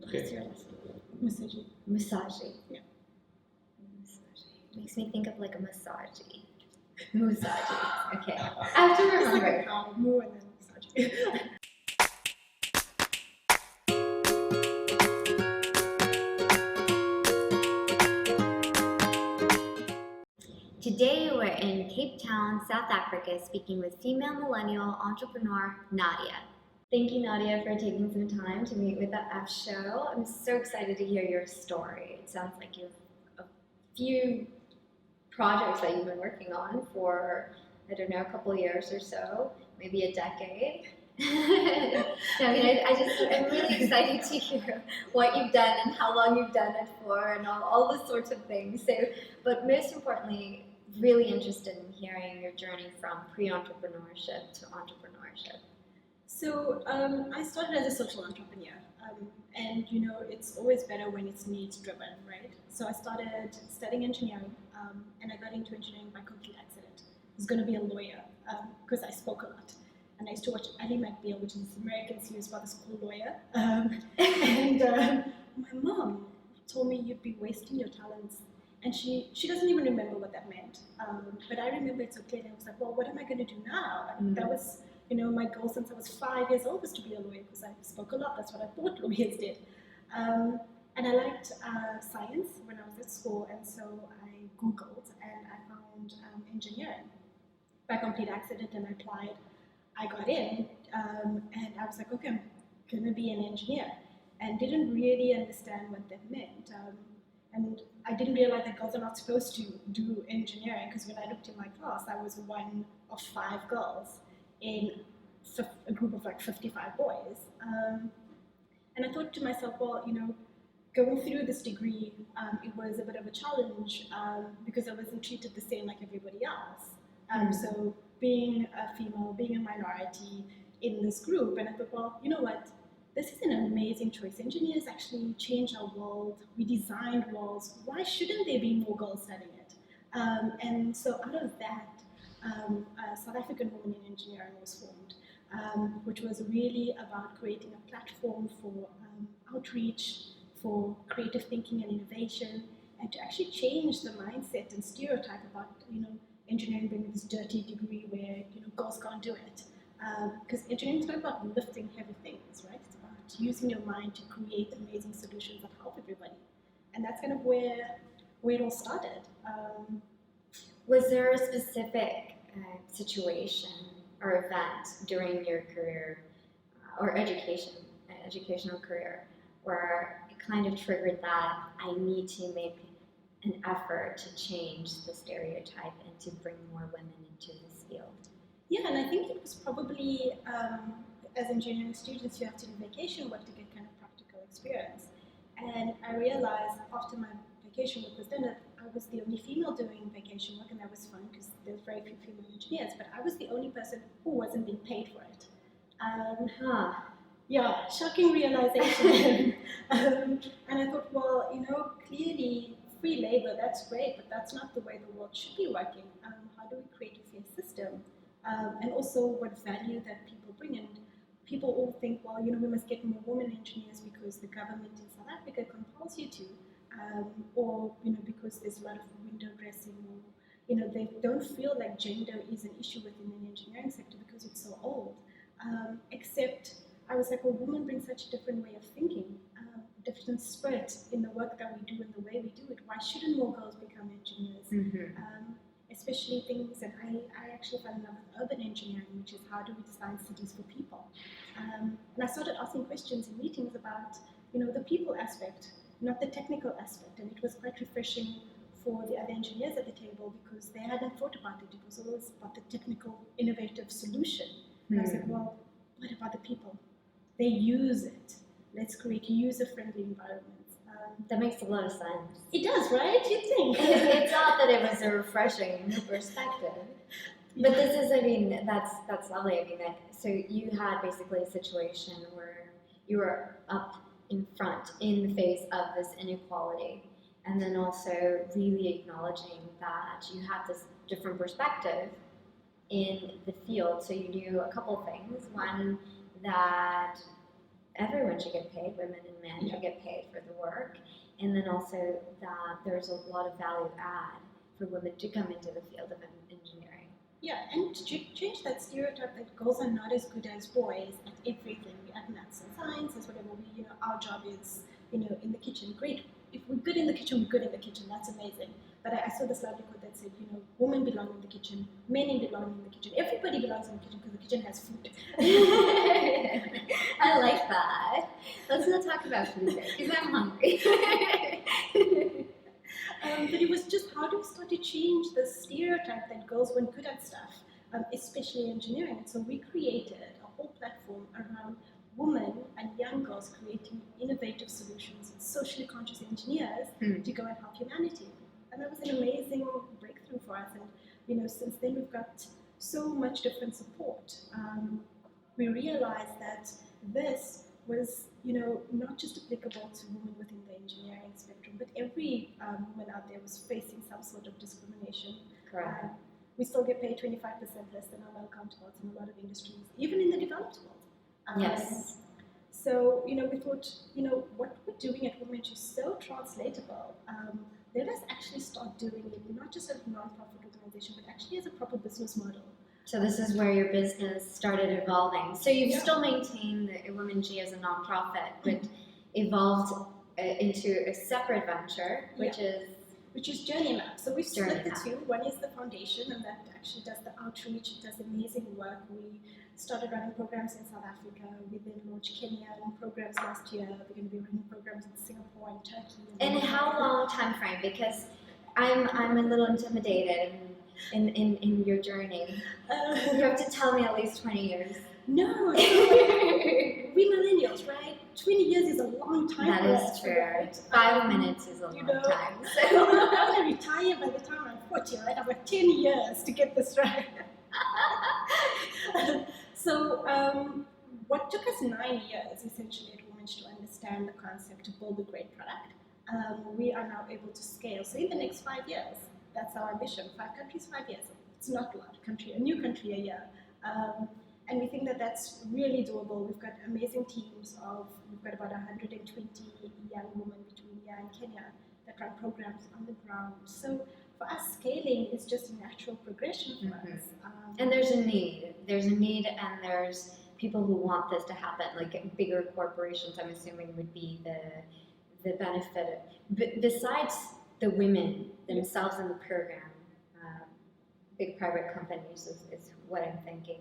What's your last name? Musashi. Yeah. Musashi. Makes me think of like a Musashi. Musashi. Okay. I have to It's remember. like a cow, more than Musashi. Today we're in Cape Town, South Africa, speaking with female millennial entrepreneur Naadiya. Thank you, Naadiya, for taking some time to meet with the F Show. I'm so excited to hear your story. It sounds like you have a few projects that you've been working on for, I don't know, a couple of years or so, maybe a decade. I'm really excited to hear what you've done and how long you've done it for and all those sorts of things. So, but most importantly, really interested in hearing your journey from pre-entrepreneurship to entrepreneurship. So I started as a social entrepreneur, and it's always better when it's needs driven, right? So I started studying engineering, and I got into engineering by complete accident. I was going to be a lawyer because I spoke a lot, and I used to watch Ally McBeal, which is Americans Use for the School Lawyer, and my mom told me you'd be wasting your talents. And she doesn't even remember what that meant, but I remember it so clearly. I was like, well, what am I going to do now? That was my goal since I was 5 years old was to be a lawyer because I spoke a lot. That's what I thought lawyers did. And I liked science when I was at school, and so I Googled and I found engineering. By complete accident, and I applied. I got in, and I was like, okay, I'm going to be an engineer, and didn't really understand what that meant. And I didn't realize that girls are not supposed to do engineering because when I looked in my class, I was one of 5 girls in a group of like 55 boys. And I thought to myself, well, going through this degree, it was a bit of a challenge because I wasn't treated the same like everybody else. So being a female, being a minority in this group, and I thought, well, you know what? This is an amazing choice. Engineers actually change our world. We designed worlds. Why shouldn't there be more girls studying it? And so out of that, South African Women in Engineering was formed, which was really about creating a platform for outreach, for creative thinking and innovation, and to actually change the mindset and stereotype about engineering being this dirty degree where girls can't do it. Because engineering is not about lifting heavy things, right? It's about using your mind to create amazing solutions that help everybody. And that's kind of where it all started. Was there a specific situation or event during your career or educational career where it kind of triggered that I need to make an effort to change the stereotype and to bring more women into this field? Yeah, and I think it was probably, as engineering students, you have to do vacation work to get kind of practical experience. And I realized after my vacation work was done that I was the only female doing vacation work, and that was fun because there's very few female engineers, but I was the only person who wasn't being paid for it. Yeah, shocking realization. And I thought, well, clearly free labor, that's great, but that's not the way the world should be working. How do we create a fair system? And also what value that people bring in. People all think, well, we must get more women engineers because the government in South Africa compels you to, or because there's a lot of window dressing, or they don't feel like gender is an issue within the engineering sector because it's so old. Except I was like, well, women bring such a different way of thinking, different spirit in the work that we do and the way we do it. Why shouldn't more girls become engineers? Mm-hmm. Especially things that I actually fell in love with urban engineering, which is how do we design cities for people? And I started asking questions in meetings about, the people aspect, not the technical aspect. And it was quite refreshing for the other engineers at the table because they hadn't thought about it. It was always about the technical, innovative solution. And I was like, well, what about the people? They use it. Let's create user-friendly environments. That makes a lot of sense. It does, right? You'd think. It's not that it was a refreshing perspective, but this is, that's lovely. So you had basically a situation where you were up in front, in the face of this inequality, and then also really acknowledging that you had this different perspective in the field. So you knew a couple things. One, that everyone should get paid, women and men should get paid for the work, and then also that there's a lot of value add for women to come into the field of engineering. Yeah, and to change that stereotype that girls are not as good as boys at everything, at maths and sciences, whatever. Our job is, in the kitchen. Great. If we're good in the kitchen, we're good in the kitchen. That's amazing. But I saw this lovely quote that said, women belong in the kitchen, men belong in the kitchen. Everybody belongs in the kitchen because the kitchen has food. I like that. Let's not talk about food because I'm hungry. But it was just, how do we start to change the stereotype that girls weren't good at stuff, especially engineering? So we created a whole platform around women and young girls creating innovative solutions, socially conscious engineers to go and help humanity. And that was an amazing breakthrough for us. And since then we've got so much different support. We realized that this was, not just applicable to women within the engineering spectrum, but every woman out there was facing some sort of discrimination. Correct. We still get paid 25% less than our male counterparts in a lot of industries, even in the developed world. Yes. So, we thought, what we're doing at Women is so translatable. Let us actually start doing it, not just as a non-profit organization, but actually as a proper business model. So this is where your business started evolving. So you've still maintained the Women G as a nonprofit, but evolved into a separate venture, which is Journey Map. So we've split the Map. two. One is the foundation, and that actually does the outreach, it does amazing work. We started running programs in South Africa. We then launched Kenyan programs last year. We're going to be running programs in Singapore and Turkey. And how long time frame? Because I'm a little intimidated in your journey. You have to tell me at least 20 years. No, we millennials, right? 20 years is a long time. That is true. Right? 5 minutes is a long time. So I'm going to retire by the time I'm 40, right? I've got 10 years to get this right. So what took us 9 years, essentially, at Women to understand the concept, to build a great product, we are now able to scale. So in the next 5 years, that's our ambition. 5 countries, 5 years. It's not a lot. A new country a year. And we think that that's really doable. We've got amazing teams we've got about 120 young women between here and Kenya that run programs on the ground. So for us, scaling is just a natural progression for us. And there's a need. There's a need, and there's people who want this to happen. Like bigger corporations, I'm assuming, would be the benefit. But besides the women themselves in the program, big private companies is what I'm thinking.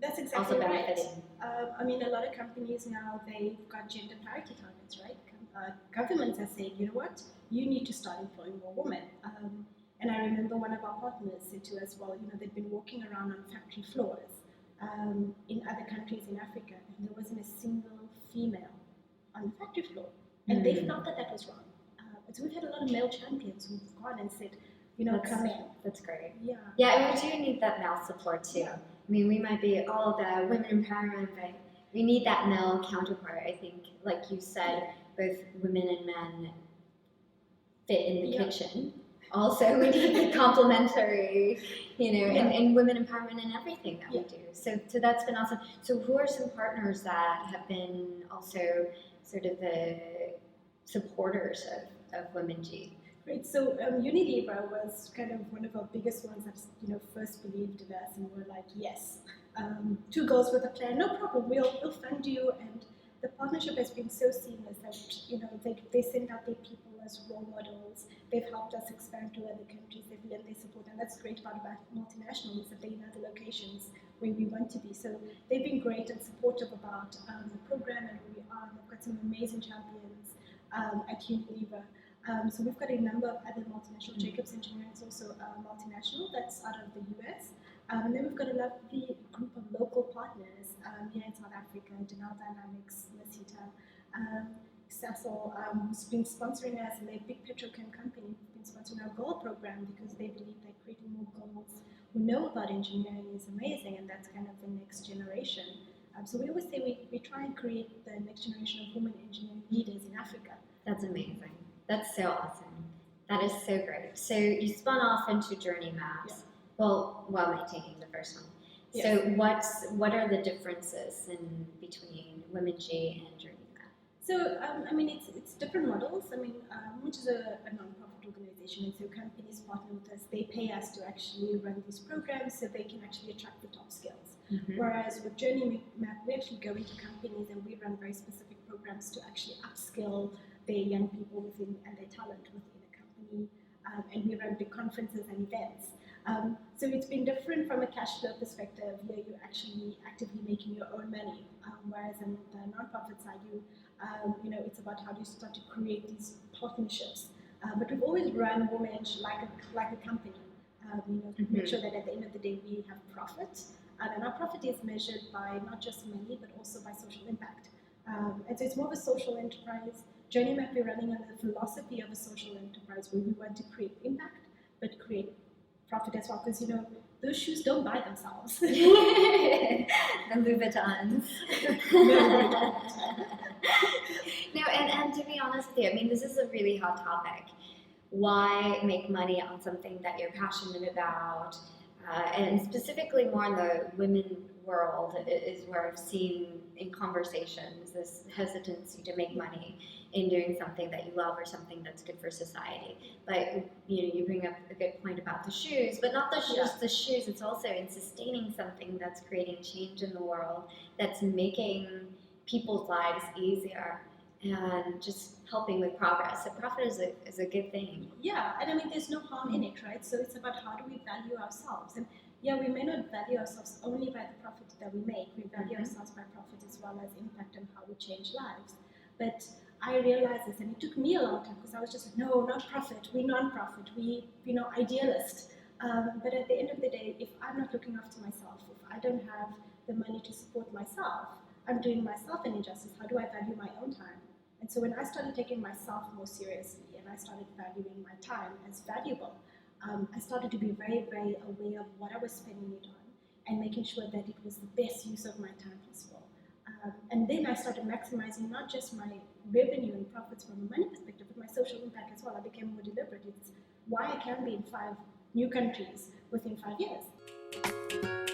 That's exactly also right. benefiting. A lot of companies now, they've got gender parity targets, right? Governments are saying, you know what, you need to start employing more women. And I remember one of our partners said to us, well, they've been walking around on factory floors in other countries in Africa, and there wasn't a single female on the factory floor. And they felt that was wrong. So we've had a lot of male champions who've gone and said, come in. That's great. Yeah. Yeah, and we do need that male support too. Yeah. I mean, we might be all the women empowerment, but we need that male counterpart. I think, like you said, both women and men fit in the kitchen. Also, we need the complementary, and women empowerment in everything that we do. So that's been awesome. So who are some partners that have been also sort of the supporters of Women G? Great. So Unilever was kind of one of our biggest ones that first believed in us, and were like, yes, 2 girls with a plan, no problem, we'll fund you. And the partnership has been so seamless that they send out their people as role models. They've helped us expand to other countries. They've lent their support, and that's the great part about multinationals, that they're in other locations where we want to be. So they've been great and supportive about the program and where we are. We've got some amazing champions at Unilever. So we've got a number of other multinational. Jacobs Engineering is also a multinational that's out of the US. And then we've got a lovely group of local partners here in South Africa, Denel Dynamics, Masita, Cecil, who's been sponsoring us, and they're a big petrochem company, who've been sponsoring our girl program because they believe that creating more girls who know about engineering is amazing, and that's kind of the next generation. So we always say we try and create the next generation of women engineering leaders in Africa. That's amazing. That's so awesome. That is so great. So you spun off into Journey Maps, while maintaining the first one. Yes. So what are the differences between Womenji and Journey Map? So, I mean, it's different models. I mean, which is a non-profit organization, and so companies partner with us. They pay us to actually run these programs so they can actually attract the top skills. Whereas with Journey Map, we actually go into companies and we run very specific programs to actually upskill their young people within and their talent within a company. And we run big conferences and events. So it's been different from a cash flow perspective, where you're actually actively making your own money. Whereas on the nonprofit side, it's about how do you start to create these partnerships. But we've always run Womenji like a company. To make sure that at the end of the day we have profit. And our profit is measured by not just money, but also by social impact. And so it's more of a social enterprise. Journey Map, we're running on the philosophy of a social enterprise where we want to create impact, but create profit as well. Because, those shoes don't buy themselves. The Louboutins. No, and to be honest with you, I mean, this is a really hot topic. Why make money on something that you're passionate about? And specifically more in the women world is where I've seen in conversations this hesitancy to make money in doing something that you love or something that's good for society. But you bring up a good point about the shoes, but not just the shoes. It's also in sustaining something that's creating change in the world, that's making people's lives easier, and just helping with progress. So profit is a good thing. Yeah, and I mean, there's no harm in it, right? So it's about how do we value ourselves. And yeah, we may not value ourselves only by the profit that we make. We value ourselves by profit as well as impact and how we change lives. But I realized this, and it took me a long time because I was just like, no, not profit. We non-profit. We, idealist. But at the end of the day, if I'm not looking after myself, if I don't have the money to support myself, I'm doing myself an injustice. How do I value my own time? And so when I started taking myself more seriously and I started valuing my time as valuable, I started to be very, very aware of what I was spending it on and making sure that it was the best use of my time possible. And then I started maximizing not just my revenue and profits from a money perspective, but my social impact as well. I became more deliberate. It's why I can be in 5 new countries within 5 years.